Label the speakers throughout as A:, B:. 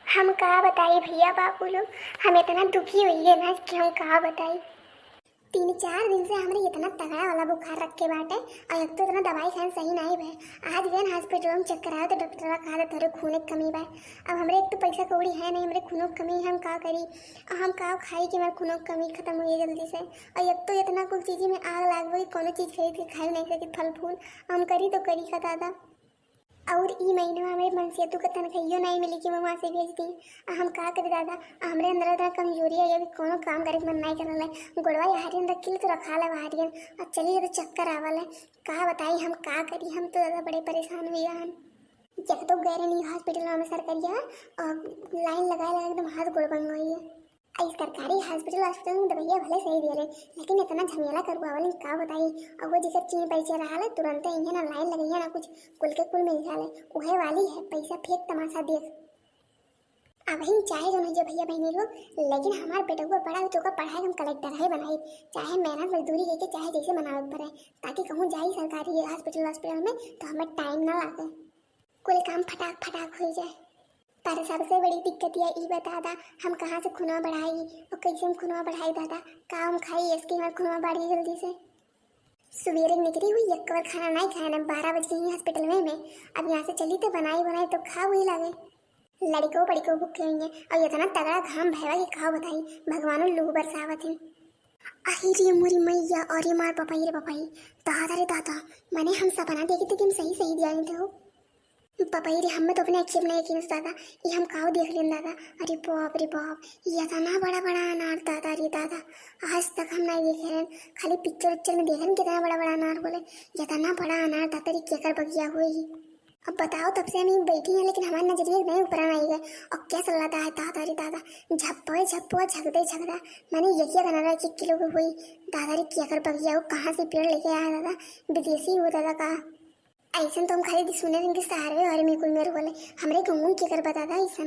A: हम कहाँ बताई भैया बाबू लोग। हम इतना दुखी हुई है ना कि हम कहाँ बताई। 3-4 दिन से हमरे इतना तगड़ा वाला बुखार रख के बाटे और एक तो इतना दवाई खान सही नहीं भे। आज गए हॉस्पिटल में चेक कराया तो डॉक्टर कहा था तेरे खून की कमी बा। अब हमरे एक तो पैसा कौड़ी है नहीं, हमरे खूनों की कमी, हम का करी और हम का खाई कि मेरे खूनों की कमी खत्म हुई है जल्दी से। और एक तो इतना कुछ चीज़ में आग लाग गई, कोनो चीज़ खरीद के खाई नहीं सकी, फल फूल हम करी तो करी का दादा। और ई महीने में हमारे मनसेतु का तनख्वाहियो नहीं मिली कि मैं वहाँ से भेज दी। हम का करी दादा, हमरे अंदर इतना कमजोरी है अभी कोनो काम करे मन नहीं कर रहा है। गोड़वा हारियन रखी तो रखा ला हारियन और चलिए तो चक्कर आवल है। का बताई हम का करी, हम तो ज़्यादा बड़े परेशान हुए हैं। जब तो गए नहीं हॉस्पिटल में सरकारिया और लाइन लगा एकदम हाथ गोड़ बन गई है। इस सरकारी हॉस्पिटल में दवाइयाँ भले सही दे रहे लेकिन इतना झमेला करवा वाले का बताई। और वो जिकर चीनी पैसे रहा है तुरंत इन्हें ना लाइन लगी है ना कुछ कुल के कुल मिल जाए उहे वाली है पैसा फेंक तमाशा देख। अब ही चाहे जो नहीं जो भैया बहनी लोग, लेकिन हमारे बेटा को पढ़ा तो का पढ़ाई हम कलेक्टर है बनाई, चाहे मेहनत मजदूरी करके चाहे जैसे बनावे पड़े ताकि कहूँ जाए सरकारी हॉस्पिटल में तो हमें टाइम ना लगे, कुल काम फटाक फटाक हो जाए। पर सबसे बड़ी दिक्कत यह ई बता दा हम कहाँ से खुनवा बढ़ाई और कैसे हम खुनवा बढ़ाई दादा, काम खाई इसके हमारे खुनवा बढ़ी जल्दी से। सवेरे निकली हुई एक बार खाना नहीं खाया ना 12 बज गई हॉस्पिटल में मैं। अब यहाँ से चली तो बनाई तो खा हुई लगे। लड़कों बड़कों भूखे हुई हैं और इतना तगड़ा घाम भैया कि खाओ बताई भगवान लू बरसावत है। अरे मोरी मैया और ये मार पपाई रे पपाई दादा रे दादा, मैंने हम सपना देखे थे कि हम सही सही दिया नहीं थे हो पपाई रे। हमें तो अपने अक्षर नहीं यकीन दादा, ये हम काव देख लें दादा। अरे बाप रे बाप, ये इतना बड़ा बड़ा अनार दादा रे दादा, आज तक हम नहीं देखे हैं। खाली पिक्चर उच्चर में देखे कितना बड़ा बड़ा अनार बोले, इतना बड़ा अनार दादा रे केकर बगिया हुई। अब बताओ तब से हम बैठी हैं लेकिन हमारे नजरिए नहीं ऊपर आई गए और क्या चल रहा है दादा रे दादा, झप्पो झप्पो झगदे झगदा। मैंने ये बना रहा है कि किलो की हुई दादा रे केकर बगिया हो, कहाँ से पेड़ लेके आया दादा, विदेशी हो दादा का। ऐसा तो हम खाली सुने इनके सहारे और मेरे मेरे बोले हमरे घूम के कर बता था ऐसा।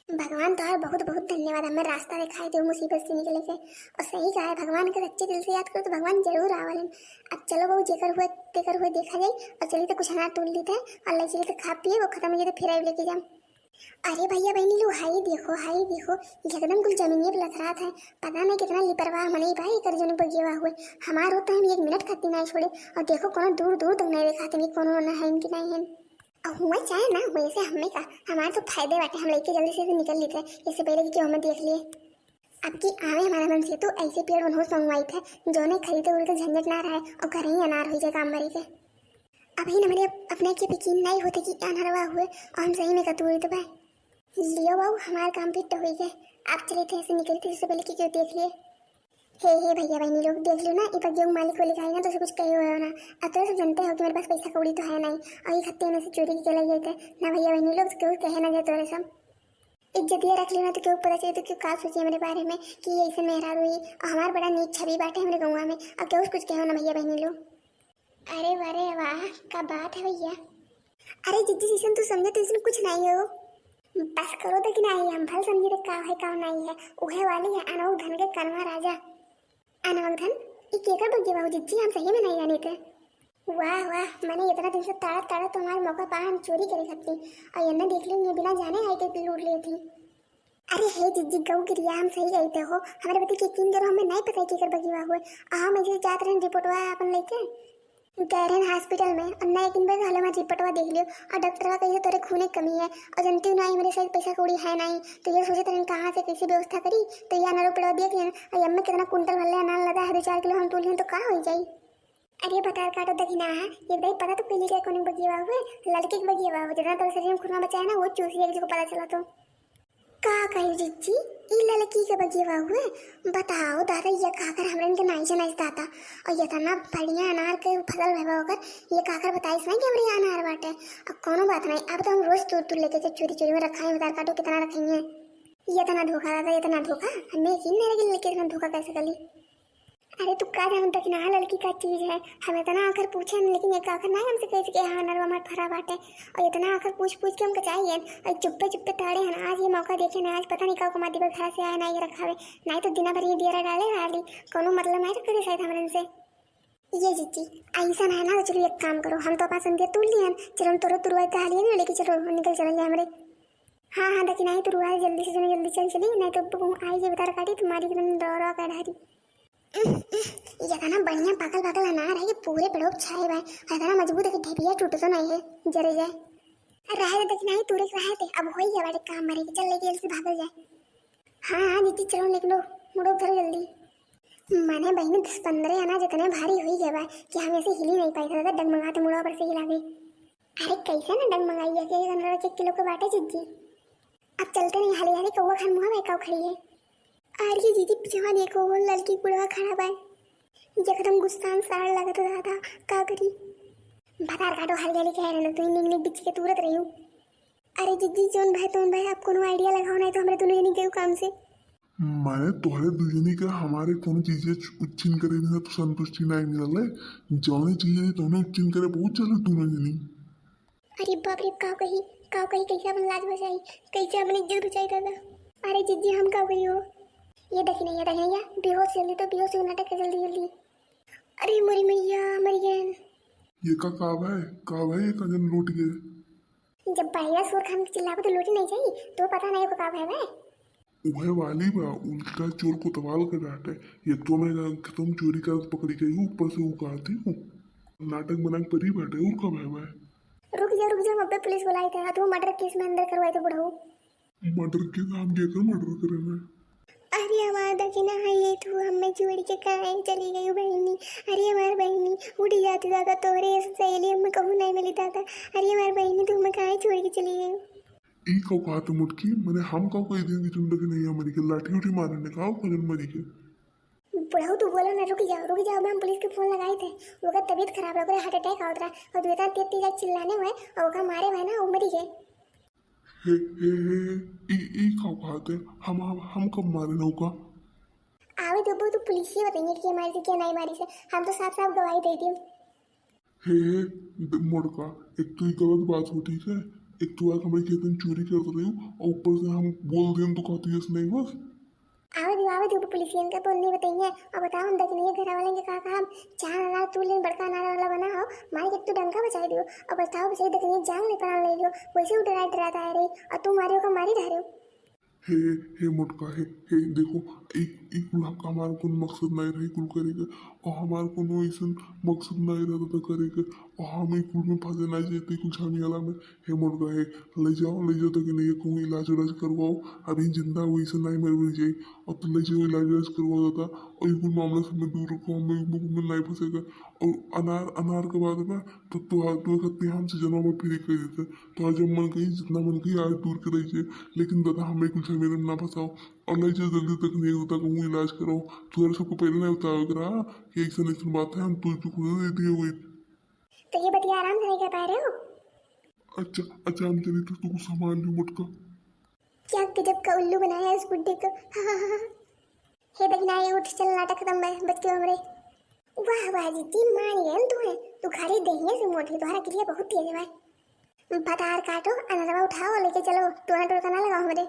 A: भगवान तो बहुत बहुत धन्यवाद, हमें रास्ता दिखाई दे मुसीबत से निकले के। और सही कहा है भगवान के सच्चे दिल से याद करो तो भगवान जरूर आवलन। अब चलो बहू जेकर हुए देखा जाए और चलिए तो कुछ अनार तोड़ लेते हैं और ले चलिए तो खा पिए वो खत्म हो जाए तो फिर लेके जाए। अरे भैया बहनी लोग हाई देखो एकदम कुल जमीनियत लथरा था, पता नहीं कितना लिपरवाह मनी भाई कर जन पर गेवा हुए। हमार होता हम 1 मिनट खाती नहीं छोड़े और देखो कोनो दूर दूर तक नहीं दिखाते नहीं कोनो ना है इनकी नहीं है। और हुआ चाहे ना हुए से हमें का हमारे तो फायदे बाटे, हम लेके जल्दी से निकल लेते हैं इससे पहले कि हमें देख लिए। अब की आवे हमारा मन से तो ऐसे पेड़ उन्होंने मंगवाई थे जो नहीं खरीदे उड़े झंझट ना रहे और घर ही अनार हो जाए काम मरी के। अभी हमारे अपने के यकीन नहीं होते कि अनहरवा हुए और हम सही में कतूरी तो भाई लियो बाबू हमारा काम फिट हो गया। आप चले थे ऐसे निकले थे इससे पहले कि क्यों देख लिए। हे भैया बहनी लोग देख लो ना इतना जो मालिक को लिखाई ना तो उसे कुछ कहे हो ना। अब तो सब जानते हो कि मेरे पास पैसा कौड़ी तो है नहीं और ये खत्ते में से चोरी के चले गए थे ना भैया बहनी लोग क्यों कहे ना जाते सब इज्जत ये रख लेना तो क्यों पता चले तो क्यों का सोचिए मेरे बारे में कि ऐसे मेहरा हुई और हमारा बड़ा नीच छवि बाटे हमारे गाँव में। अब क्यों कुछ कहो ना भैया बहनी लोग। अरे वाह क्या बात है भैया। अरे जिद्दी जिसन तू समझे तो इसमें कुछ नहीं हो, बस करो तो कि नहीं हम भल समझे तो का नहीं है उहे वाली है अनोख धन के करमा राजा। अनोख धन ये केकर बग्गे बाबू जिज्जी हम सही में नहीं जाने थे। वाह मैंने इतना दिन से ताड़ा तुम्हारे मौका पा हम चोरी करे सकती और ये देख ली ये बिना जाने आई तो लूट ली थी। अरे हे जिज्जी गऊ गिरिया हम सही गए थे हो, हमारे बच्चे यकीन करो हमें नहीं पता केकर बग्गे बाबू है। हम ऐसे जाते रहे रिपोर्ट हुआ अपन लेके गए रहे हॉस्पिटल में और नए दिन में हाल में रिपोर्टवा देख लियो और डॉक्टर का कही तेरे खून की कमी है और जनती नहीं मेरे साथ पैसा कौड़ी है नहीं तो ये सोचे तेरे कहाँ से कैसे व्यवस्था करी तो ये अनार पड़वा देख लेना और अम्मे कितना कुंटल भले अनार लगा है 2-4 किलो हम तोड़ लें तो कहाँ हो जाए। अरे बता काटो दखिना है ये भाई पता तो पहले क्या कौन बगिए हुए लड़के के बगिए हुए जितना तो शरीर में खून बचाया ना वो चूसी है जिसको पता चला तो का कही जिज्जी ई लड़की के बगिए हुए बताओ दादा ये काकर हमरे के नहीं जनाइस दादा और ये तना बढ़िया अनार के फसल भवा होकर ये काकर बताइस नहीं कि हमरे अनार बाटे। अब कोनो बात नहीं अब तो हम रोज तोड़ लेके चोरी में रखा है बता काटो कितना रखेंगे। ये तना धोखा दादा ये तना धोखा हमें यकीन नहीं लगे लेके इतना धोखा कैसे करी। अरे तू का जान तक ना लड़की का चीज है हमें इतना आकर पूछे लेकिन ये आकर ना हमसे कैसे कि हाँ नरवा मत फरा बाटे और इतना आकर पूछ के हमको चाहिए और चुप्पे ताड़े हैं आज ये मौका देखे ना आज पता नहीं का कुमार दिवस घर से आया ना ये रखावे नहीं तो दिन भर ये दिया डाले डाली कोनो मतलब नहीं रखे शायद हमारे से। ये जीती ऐसा है ना तो चलो एक काम करो हम तो पास संध्या तोड़ लिए चलो हम तोड़ो तुरवा डालिए ना लेके चलो निकल चलेंगे हमारे। हाँ हाँ दक्षिणा ही तो रुआ है, जल्दी से जल्दी चल चली, नहीं तो आई जे बता काटी तुम्हारी एकदम दौरा का ढारी। ये था ना बढ़िया पागल पागल अनार है, ये पूरे पेड़ों पे छाए भाई, है ना मजबूत है कि ढेबिया टूट तो नहीं है, जरे जाए रहे दक्षिणा ही तूरे रहे थे, अब हो ही गया बाटे काम मारे चल लेके जल्दी से भागल जाए। हाँ हाँ दीदी चलो निकलो, मुड़ो उधर जल्दी। माने बहनी 10-15 अनाज इतने भारी हो ही गए बा कि हम ऐसे हिल ही नहीं पाए थे, डगमगाते मुड़ा पर से हिला गई। अरे कैसे ना डगमगाई है कि 15 किलो के बाटे जिद्दी। अब चलते नहीं, हाली हाली कौवा खान मुहा बैकाव खड़ी है। अरे दीदी पिछवा देखो वो लड़की बुढ़वा खड़ा बा, एकदम गुस्सान साड़ लगा तो दादा का करी भतार काटो हाली हाली कह रहे ना तो निक निक बिच के तुरत रही हूँ। अरे दीदी जोन भाई आप कोनो आइडिया लगाओ, नहीं तो हमारे दोनों जनी गए काम से।
B: माने तोहरे दुजनी का हमारे कोनो चीजें उच्चिन करे बिना तो संतुष्टि नहीं मिलल है, जौने चीजें तोने उच्चिन करे बहुत चल दोनों जनी।
A: अरे बाप रे काव कही कैसे अपन लाज बचाई, कैसे अपनी इज्जत बचाई दादा। अरे जीजी हम काव कही हो, ये देखी नहीं बेहोश जल्दी तो बेहोश हो नाटक कर जल्दी जल्दी। अरे मोरी मैया मर गए।
B: ये का है ये कजन लूट गए।
A: जब बढ़िया सुर खान चिल्लावे तो लूटी नहीं चाहिए, तो पता नहीं को काव है भाई।
B: वह वाली बा उल्टा चोर को तवाल कर डांटे, ये तो मैं तुम चोरी कर पकड़ी गई हूँ, ऊपर से उगाती हूँ नाटक बना के परी बैठे और कब है वह।
A: रुक जा अब पुलिस बुलाई था, तो मर्डर केस में अंदर करवाए तो बढ़ो।
B: मर्डर के काम क्या मर्डर करेंगे।
A: अरे हमारा दक्षिणा है ये तो हमें छोड़ के कहाँ चली गई बहनी। अरे हमारी बहनी उड़ी जाती दादा, तोरे सहेली हमें कहूँ नहीं मिली दादा। अरे हमारी बहनी तो हमें कहाँ छोड़ के चली गई।
B: ई कब कहा तो मुटकी मैंने हम कब कही दिन की चुंडक नहीं मरी के लाठी उठी मारने कहा कजन मरी के।
A: बुढ़ाऊ तो बोलो ना रुक जाओ, हम पुलिस के फोन लगाए थे, वो तबीयत खराब लग रहा, हार्ट अटैक आ रहा और दो इतना तेज तेज चिल्लाने हुए और वो मारे हुए ना वो मरी गए।
B: हे ई कब कहते हम कब मारे नौका।
A: आवे तो पुलिस ही बताएंगे कि मारी से क्या नहीं मारी से, हम तो साफ साफ गवाही दे दी।
B: हे मुड़का एक तो ये गलत बात हो ठीक है, एक तो आज हमारे खेत में चोरी कर रही हूँ और ऊपर से हम बोल दें तो कहती है नहीं बस।
A: आवे दो पुलिस का तो नहीं बताएंगे और बताओ हम दक्षिण के घर वाले के कहा हम 4 अनार तू लेन बड़का अनार वाला बना हो, मारे के तू डंका बचाई दियो और बताओ सही दक्षिण जान ले प्राण ले लियो, वैसे डराता है रही और तू मारियो का मारी रह रहे हो।
B: हे मुटका हे देखो एक कुल हमारा कोई मकसद नहीं रही कुल करेगा और हमारा कोनो ऐसा मकसद नहीं रहता था करेगा और हम एक कुल में फंसे नहीं जाते कुछ झमेला में। हे मुटका हे ले जाओ तक नहीं कहूँ इलाज उलाज करवाओ, अभी जिंदा वैसे नहीं मर जाए और तो ले जाओ इलाज उलाज करवा देता और एक मामला से मैं दूर रखो हमें में नहीं फंसेगा। और अनार के बाद में तो तुहार खत्ते हमसे जन्म में फ्री कर देते तो जब मन कही जितना मन कही आज दूर कर रही लेकिन दादा हमें कुछ मेरे में ना फंसाओ और ले जाओ जल्दी तक नहीं होता कहूँ इलाज कराओ। तुम्हारे सबको पहले नहीं बताया करा कि ऐसा बात है हम तुझको खुद दे दिए हुए।
A: तो ये बतिया आराम से नहीं कर पा रहे हो।
B: अच्छा हम चली तो तुमको सामान लो मुटका।
A: क्या गजब का उल्लू बनाया इस बुड्ढे को। हे दक्षिणा ये उठ चल नाटक खत्म है बच्चे हमरे। वाह जीती मान गए तू खाली दहिया से मोटी तुम्हारा क्रिया बहुत तेज है भाई। पतार काटो अनरवा उठाओ लेके चलो, टोना टोका ना लगाओ हमारे।